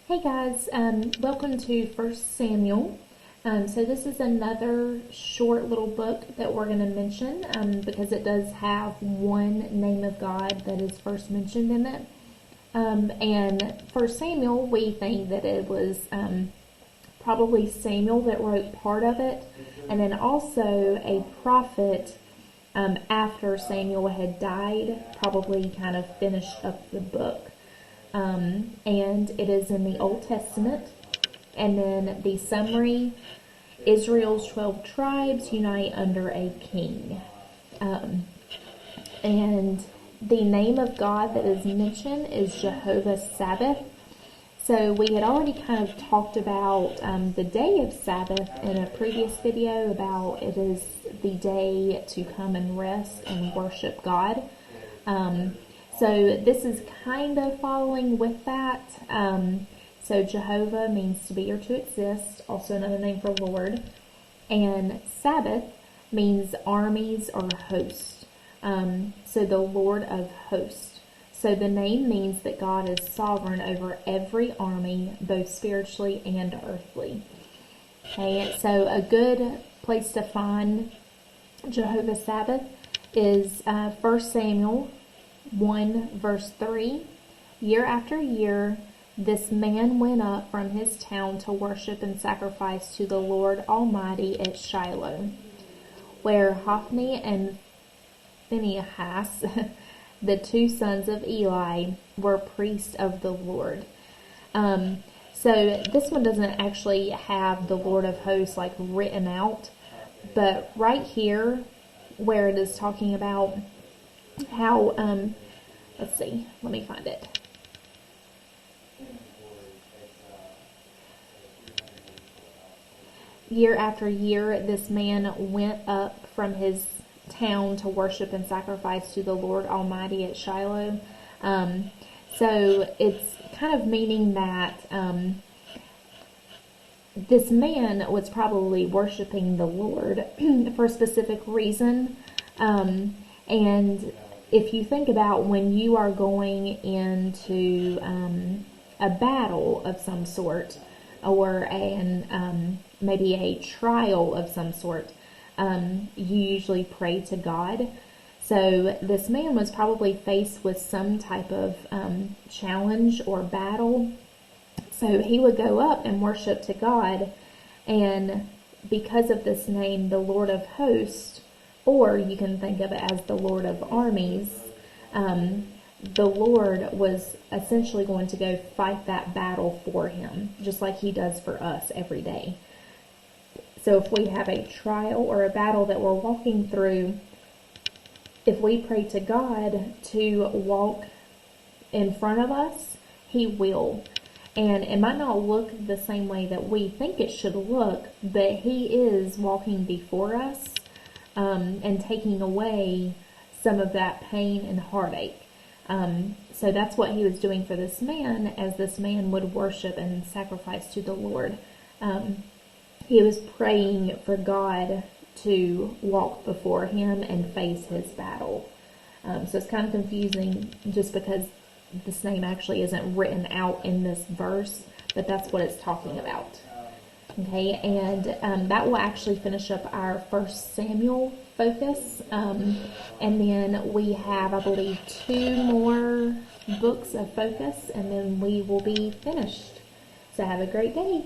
Hey guys, welcome to First Samuel. So this is another short little book that we're going to mention because it does have one name of God that is first mentioned in it. And First Samuel, we think that it was probably Samuel that wrote part of it, and then also a prophet after Samuel had died, probably kind of finished up the book. And it is in the Old Testament. And then the summary, Israel's 12 tribes unite under a king. And the name of God that is mentioned is Jehovah Sabbath. So we had already kind of talked about the day of Sabbath in a previous video about it is the day to come and rest and worship God. So this is kind of following with that. So Jehovah means to be or to exist, also another name for Lord. And Sabbath means armies or host. So the Lord of hosts. So the name means that God is sovereign over every army, both spiritually and earthly. Okay, so a good place to find Jehovah Sabbath is 1 Samuel 1 verse 3. Year after year, this man went up from his town to worship and sacrifice to the Lord Almighty at Shiloh, where Hophni and Phinehas, the two sons of Eli, were priests of the Lord. So this one doesn't actually have the Lord of hosts like written out, but right here where it is talking about how, let's see, let me find it. Year after year, this man went up from his town to worship and sacrifice to the Lord Almighty at Shiloh. So it's kind of meaning that this man was probably worshiping the Lord for a specific reason. And if you think about when you are going into a battle of some sort, or maybe a trial of some sort, you usually pray to God. So this man was probably faced with some type of challenge or battle. So he would go up and worship to God. And because of this name, the Lord of hosts, or you can think of it as the Lord of armies, the Lord was essentially going to go fight that battle for him, just like he does for us every day. So if we have a trial or a battle that we're walking through, if we pray to God to walk in front of us, he will. And it might not look the same way that we think it should look, but he is walking before us and taking away some of that pain and heartache. So that's what he was doing for this man, as this man would worship and sacrifice to the Lord. He was praying for God to walk before him and face his battle. So it's kind of confusing just because this name actually isn't written out in this verse, but that's what it's talking about. Okay, and that will actually finish up our First Samuel focus. And then we have, I believe, 2 more books of focus, and then we will be finished. So have a great day.